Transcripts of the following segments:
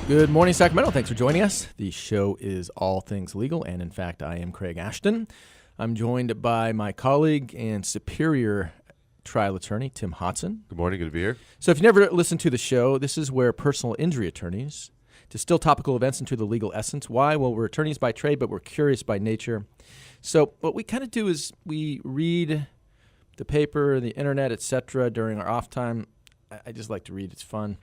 Good morning, Sacramento. Thanks for joining us. The show is All Things Legal, and in fact, I am Craig Ashton. I'm joined by my colleague and superior trial attorney, Tim Hodson. Good morning. Good to be here. So if you never listened to the show, this is where personal injury attorneys distill topical events into the legal essence. Why? Well, we're attorneys by trade, but we're curious by nature. So what we kind of do is we read the paper, the internet, etc. during our off time. I just like to read. It's fun.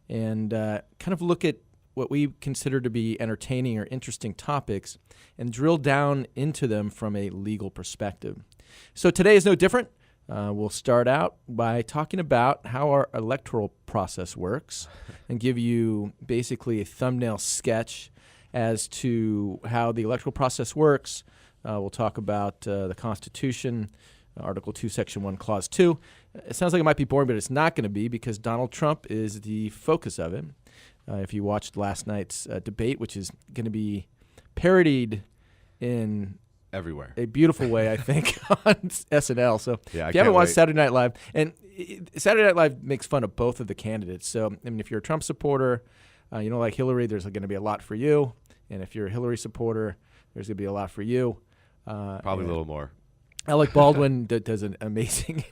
And kind of look at what we consider to be entertaining or interesting topics and drill down into them from a legal perspective. So today is no different. We'll start out by talking about how our electoral process works and give you basically a thumbnail sketch as to how the electoral process works. We'll talk about the Constitution, Article 2, Section 1, Clause 2. It sounds like it might be boring, but it's not going to be because Donald Trump is the focus of it. If you watched last night's debate, which is going to be parodied in everywhere, a beautiful way, I think, on SNL. So yeah, if you haven't watched Saturday Night Live, and Saturday Night Live makes fun of both of the candidates. So I mean, if you're a Trump supporter, you don't like Hillary, there's going to be a lot for you. And if you're a Hillary supporter, there's going to be a lot for you. Probably a little more. Alec Baldwin does an amazing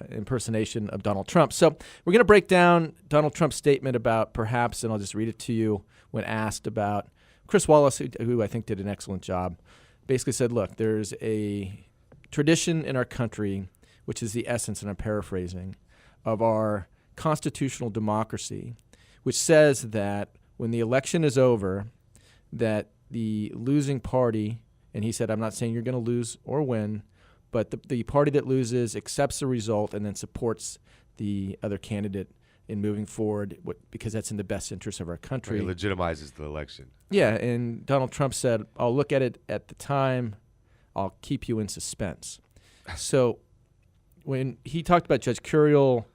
impersonation of Donald Trump. So we're going to break down Donald Trump's statement about perhaps, and I'll just read it to you, when asked about Chris Wallace, who I think did an excellent job, basically said, look, there's a tradition in our country, which is the essence, and I'm paraphrasing, of our constitutional democracy, which says that when the election is over, that the losing party, and he said, I'm not saying you're going to lose or win, but the party that loses accepts the result and then supports the other candidate in moving forward because that's in the best interest of our country. It legitimizes the election. Yeah, and Donald Trump said, I'll look at it at the time. I'll keep you in suspense. So when he talked about Judge Curiel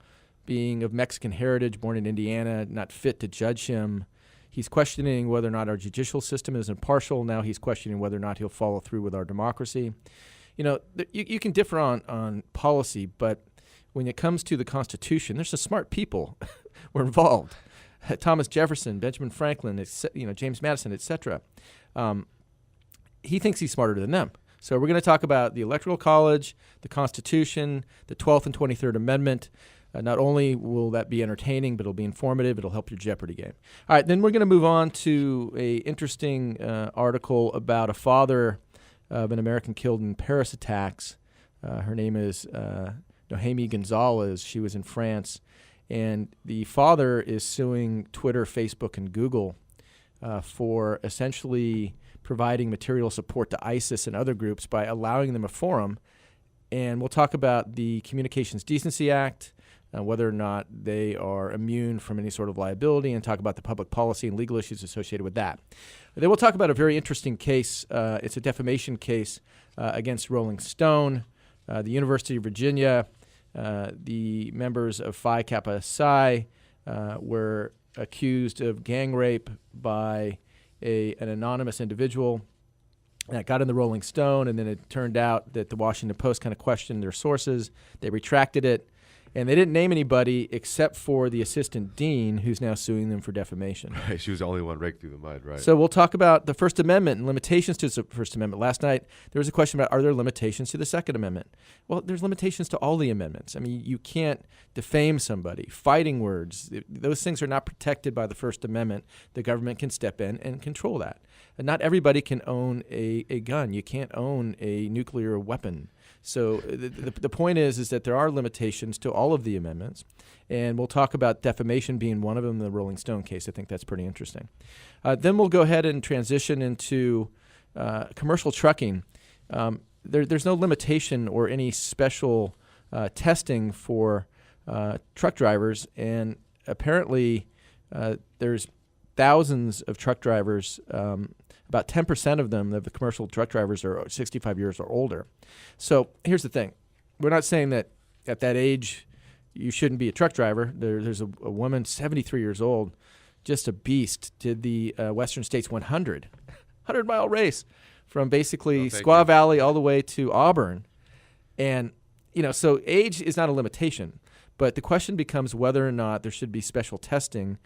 being of Mexican heritage, born in Indiana, not fit to judge him, he's questioning whether or not our judicial system is impartial. Now he's questioning whether or not he'll follow through with our democracy. You know, you can differ on policy, but when it comes to the Constitution, there's some smart people were involved. Thomas Jefferson, Benjamin Franklin, James Madison, etc. He thinks he's smarter than them. So we're going to talk about the Electoral College, the Constitution, the 12th and 23rd Amendment. Not only will that be entertaining, but it'll be informative. It'll help your Jeopardy game. All right, then we're going to move on to a interesting article about a father of an American killed in Paris attacks. Her name is Nohemi Gonzalez. She was in France. And the father is suing Twitter, Facebook, and Google for essentially providing material support to ISIS and other groups by allowing them a forum. And we'll talk about the Communications Decency Act, whether or not they are immune from any sort of liability, and talk about the public policy and legal issues associated with that. Then we'll talk about a very interesting case. It's a defamation case against Rolling Stone, the University of Virginia. The members of Phi Kappa Psi were accused of gang rape by an anonymous individual. That got in the Rolling Stone, and then it turned out that the Washington Post kind of questioned their sources. They retracted it. And they didn't name anybody except for the assistant dean, who's now suing them for defamation. Right, she was the only one raked through the mud, right? So we'll talk about the First Amendment and limitations to the First Amendment. Last night, there was a question about, are there limitations to the Second Amendment? Well, there's limitations to all the amendments. I mean, you can't defame somebody. Fighting words, those things are not protected by the First Amendment. The government can step in and control that. And not everybody can own a gun. You can't own a nuclear weapon. So the point is that there are limitations to all of the amendments, and we'll talk about defamation being one of them in the Rolling Stone case. I think that's pretty interesting. Then we'll go ahead and transition into commercial trucking. There's no limitation or any special testing for truck drivers, and apparently there's thousands of truck drivers. About 10% of them, the commercial truck drivers, are 65 years or older. So here's the thing. We're not saying that at that age you shouldn't be a truck driver. There's a woman, 73 years old, just a beast, did the Western States 100-mile race from basically Squaw Valley all the way to Auburn. And, so age is not a limitation. But the question becomes whether or not there should be special testing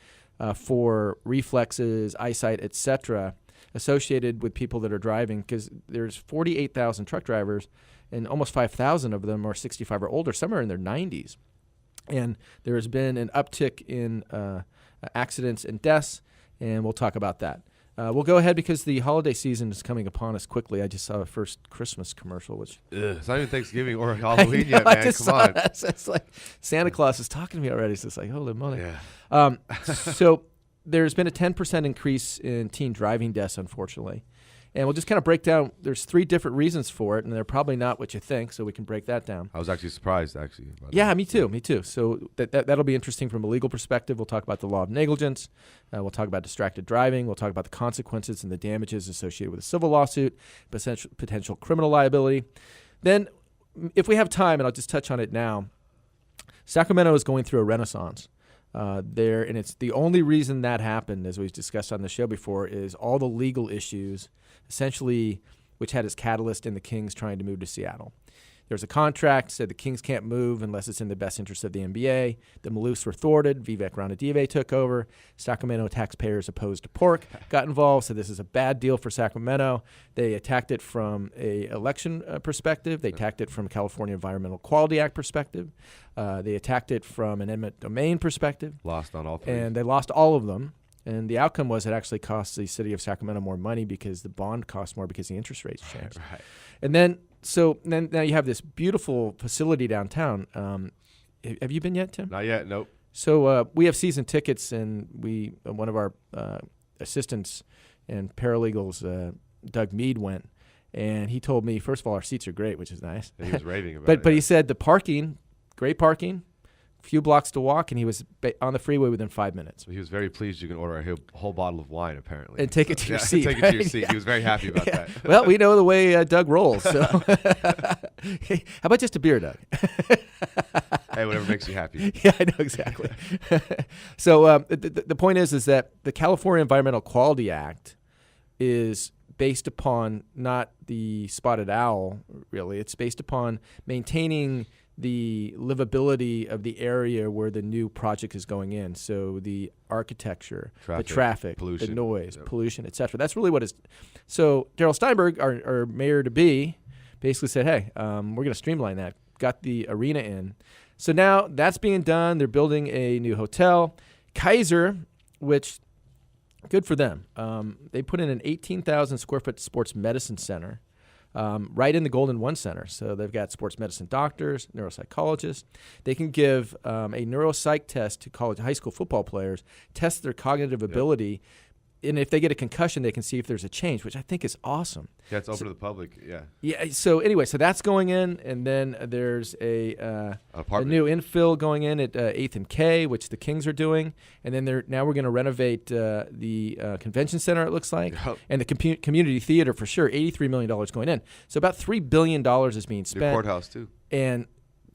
for reflexes, eyesight, etc., associated with people that are driving, because there's 48,000 truck drivers, and almost 5,000 of them are 65 or older. Some are in their 90s. And there has been an uptick in accidents and deaths, and we'll talk about that. We'll go ahead because the holiday season is coming upon us quickly. I just saw a first Christmas commercial, which it's not even Thanksgiving or Halloween yet, man. Come on. It's like Santa Claus is talking to me already. So it's like, holy moly. Yeah. So there's been a 10% increase in teen driving deaths, unfortunately. And we'll just kind of break down. There's 3 different reasons for it, and they're probably not what you think, so we can break that down. I was actually surprised, actually. Yeah, me too. So that'll be interesting from a legal perspective. We'll talk about the law of negligence. We'll talk about distracted driving. We'll talk about the consequences and the damages associated with a civil lawsuit, potential criminal liability. Then, if we have time, and I'll just touch on it now, Sacramento is going through a renaissance. There, and it's the only reason that happened, as we've discussed on the show before, is all the legal issues, essentially, which had its catalyst in the Kings trying to move to Seattle. There was a contract, said the Kings can't move unless it's in the best interest of the NBA. The Maloofs were thwarted. Vivek Ranadive took over. Sacramento taxpayers opposed to pork got involved, so this is a bad deal for Sacramento. They attacked it from an election perspective. They attacked it from a California Environmental Quality Act perspective. They attacked it from an eminent domain perspective. Lost on all 3. And they lost all of them. And the outcome was it actually cost the city of Sacramento more money because the bond cost more because the interest rates changed. Right. And then now you have this beautiful facility downtown. Have you been yet, Tim? Not yet, nope. So we have season tickets, and one of our assistants and paralegals, Doug Mead, went, and he told me, first of all, our seats are great, which is nice. He was raving about it. But he said the parking, great parking, few blocks to walk, and he was on the freeway within 5 minutes. He was very pleased you can order a whole bottle of wine, apparently. And take it to your seat. Take it to your seat. He was very happy about that. Well, we know the way Doug rolls. So, how about just a beer, Doug? Hey, whatever makes you happy. Yeah, I know exactly. So the point is that the California Environmental Quality Act is based upon not the spotted owl, really. It's based upon maintaining the livability of the area where the new project is going in. So the architecture, the traffic, pollution, the noise, pollution, et cetera. That's really what is. So Darrell Steinberg, our mayor-to-be, basically said, hey, we're going to streamline that. Got the arena in. So now that's being done. They're building a new hotel. Kaiser, which, good for them. They put in an 18,000 square foot sports medicine center right in the Golden One Center. So they've got sports medicine doctors, neuropsychologists. They can give a neuropsych test to high school football players, test their cognitive ability, and if they get a concussion, they can see if there's a change, which I think is awesome. Yeah, it's open to the public, yeah. Yeah, so anyway, so that's going in, and then there's a new infill going in at 8th and K, which the Kings are doing, and then now we're going to renovate the convention center, it looks like, and the community theater for sure, $83 million going in. So about $3 billion is being spent. Your courthouse, too. And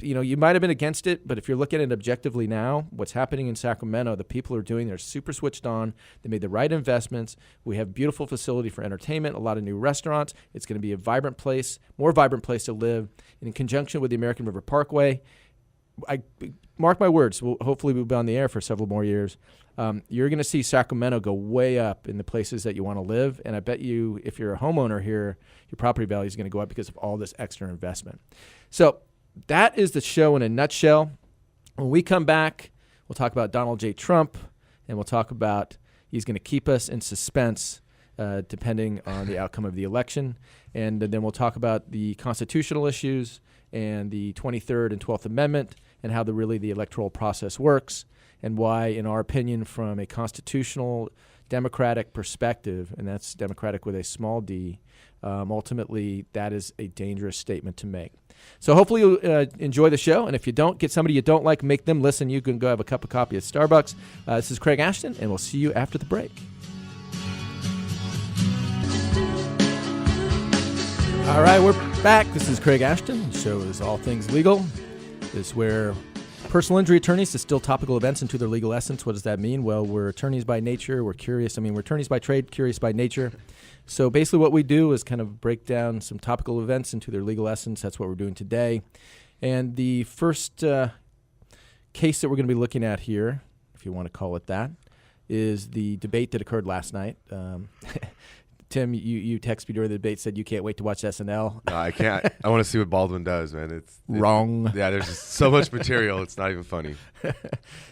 you might have been against it, but if you're looking at it objectively now, what's happening in Sacramento, the people are doing, they're super switched on. They made the right investments. We have beautiful facility for entertainment, a lot of new restaurants. It's going to be a vibrant place, more vibrant place to live. And in conjunction with the American River Parkway, I mark my words, hopefully we'll be on the air for several more years. You're going to see Sacramento go way up in the places that you want to live. And I bet you, if you're a homeowner here, your property value is going to go up because of all this extra investment. So that is the show in a nutshell. When we come back, we'll talk about Donald J. Trump, and we'll talk about he's going to keep us in suspense depending on the outcome of the election. And then we'll talk about the constitutional issues and the 23rd and 12th Amendment and how the electoral process works and why, in our opinion, from a constitutional democratic perspective, and that's democratic with a small d, ultimately that is a dangerous statement to make. So hopefully you'll enjoy the show, and if you don't, get somebody you don't like, make them listen. You can go have a cup of coffee at Starbucks. This is Craig Ashton, and we'll see you after the break. All right, we're back. This is Craig Ashton. The show is All Things Legal. This is where personal injury attorneys distill topical events into their legal essence. What does that mean? Well, we're attorneys by nature. We're curious. We're attorneys by trade, curious by nature. So basically what we do is kind of break down some topical events into their legal essence. That's what we're doing today. And the first case that we're going to be looking at here, if you want to call it that, is the debate that occurred last night. Tim, you texted me during the debate, said you can't wait to watch SNL. No, I can't. I want to see what Baldwin does, man. It's wrong. Yeah, there's just so much material. It's not even funny.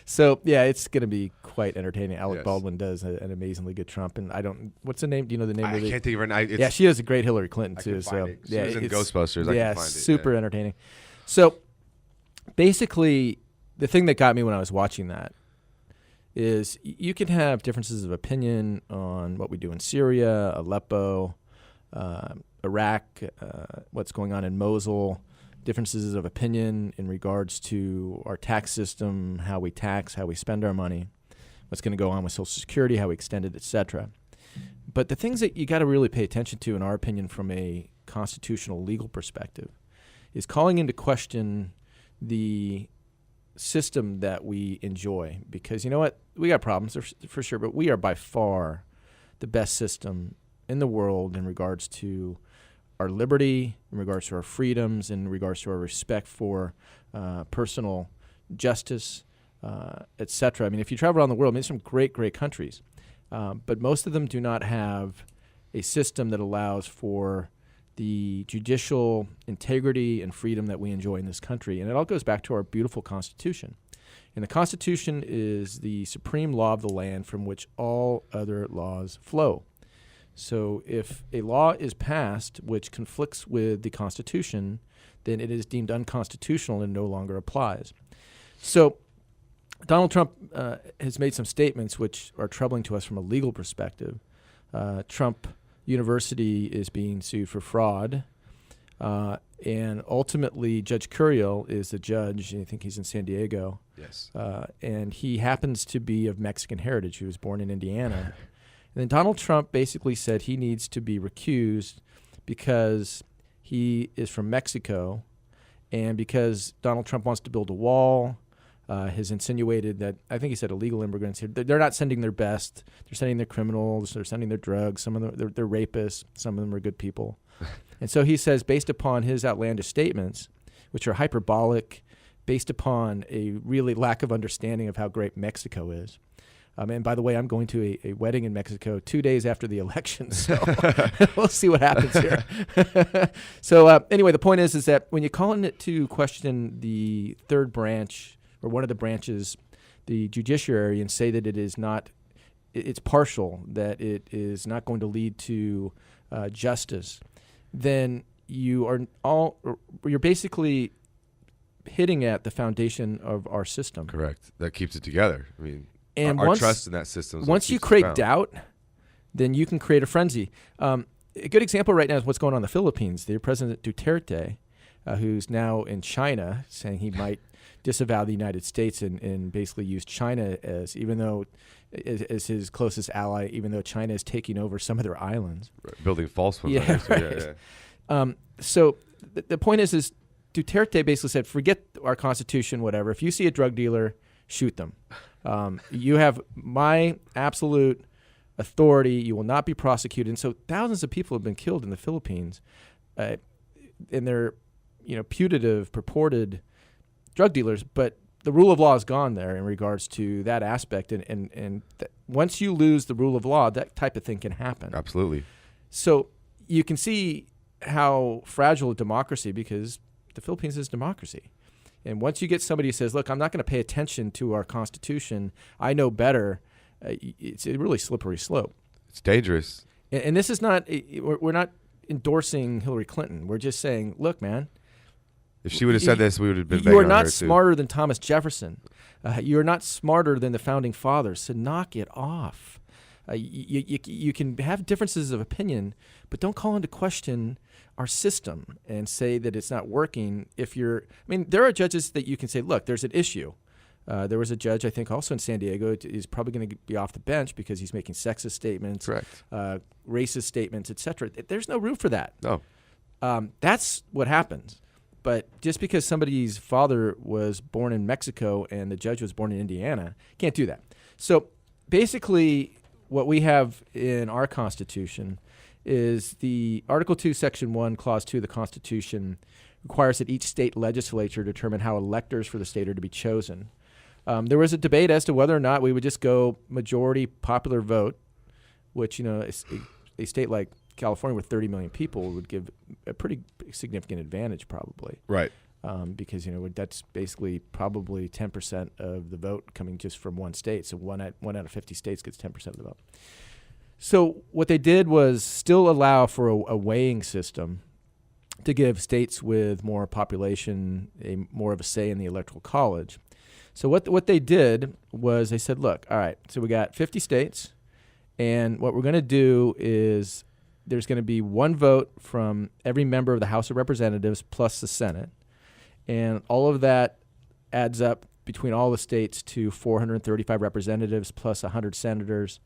So yeah, it's going to be quite entertaining. Alec Yes. Baldwin does an amazingly good Trump, and what's the name? Do you know the name I of it? can't think of her name. Yeah, she is a great Hillary Clinton I too. can So find it. She yeah, was in it's- Ghostbusters. I yeah, can find it. super entertaining. So basically, the thing that got me when I was watching that is you can have differences of opinion on what we do in Syria, Aleppo, Iraq, what's going on in Mosul, differences of opinion in regards to our tax system, how we tax, how we spend our money, what's going to go on with Social Security, how we extend it, etc. But the things that you got to really pay attention to, in our opinion, from a constitutional legal perspective, is calling into question the system that we enjoy. Because you know what? We got problems for sure, but we are by far the best system in the world in regards to our liberty, in regards to our freedoms, in regards to our respect for personal justice, etc. I mean, if you travel around the world, there's some great, great countries. But most of them do not have a system that allows for the judicial integrity and freedom that we enjoy in this country. And it all goes back to our beautiful Constitution. And the Constitution is the supreme law of the land from which all other laws flow. So if a law is passed which conflicts with the Constitution, then it is deemed unconstitutional and no longer applies. So Donald Trump has made some statements which are troubling to us from a legal perspective. Trump University is being sued for fraud. And ultimately, Judge Curiel is the judge. I think he's in San Diego. Yes. And he happens to be of Mexican heritage. He was born in Indiana. And then Donald Trump basically said he needs to be recused because he is from Mexico and because Donald Trump wants to build a wall. Has insinuated that, I think he said illegal immigrants here, they're not sending their best. They're sending their criminals. They're sending their drugs. Some of them, they're rapists. Some of them are good people. And so he says, based upon his outlandish statements, which are hyperbolic, based upon a really lack of understanding of how great Mexico is. And by the way, I'm going to a wedding in Mexico 2 days after the election, so we'll see what happens here. So anyway, the point is that when you call in it to question the third branch or one of the branches, the judiciary, and say that it is not, it's partial, that it is not going to lead to justice, then you're basically hitting at the foundation of our system. Correct. That keeps it together. I mean, and our trust in that system. Once you create doubt, then you can create a frenzy. A good example right now is what's going on in the Philippines. The President Duterte, who's now in China, saying he might disavow the United States and basically use China as as his closest ally, even though China is taking over some of their islands. Right. Building false ones. Yeah, right. Yeah. So the point is Duterte basically said, forget our Constitution, whatever. If you see a drug dealer, shoot them. You have my absolute authority. You will not be prosecuted. And so thousands of people have been killed in the Philippines, and they're putative, purported drug dealers. But the rule of law is gone there in regards to that aspect. And once you lose the rule of law, that type of thing can happen. Absolutely. So you can see how fragile a democracy, because the Philippines is democracy. And once you get somebody who says, look, I'm not going to pay attention to our Constitution, I know better, it's a really slippery slope. It's dangerous. And this is not, we're not endorsing Hillary Clinton. We're just saying, look, man. If she would have said this, we would have been You are on not her smarter than Thomas Jefferson. You are not smarter than the founding fathers. So knock it off. You can have differences of opinion, but don't call into question our system and say that it's not working. There are judges that you can say, look, there's an issue. There was a judge, I think, also in San Diego, is probably going to be off the bench because he's making sexist statements, Correct. Racist statements, etc. There's no room for that. No. That's what happens. But just because somebody's father was born in Mexico and the judge was born in Indiana, can't do that. So basically what we have in our Constitution is the Article 2, Section 1, Clause 2 of the Constitution requires that each state legislature determine how electors for the state are to be chosen. There was a debate as to whether or not we would just go majority popular vote, which, a state like California with 30 million people would give a pretty significant advantage probably. Right. Because, that's basically probably 10% of the vote coming just from one state. So one out of 50 states gets 10% of the vote. So what they did was still allow for a weighing system to give states with more population more of a say in the Electoral College. So what they did was they said, look, all right, so we got 50 states, and what we're going to do is there's going to be one vote from every member of the House of Representatives plus the Senate, and all of that adds up between all the states to 435 representatives plus 100 senators.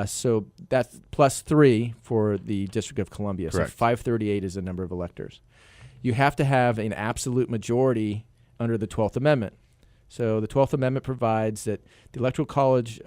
So that's plus 3 for the District of Columbia. Correct. So 538 is the number of electors. You have to have an absolute majority under the 12th Amendment. So the 12th Amendment provides that the Electoral College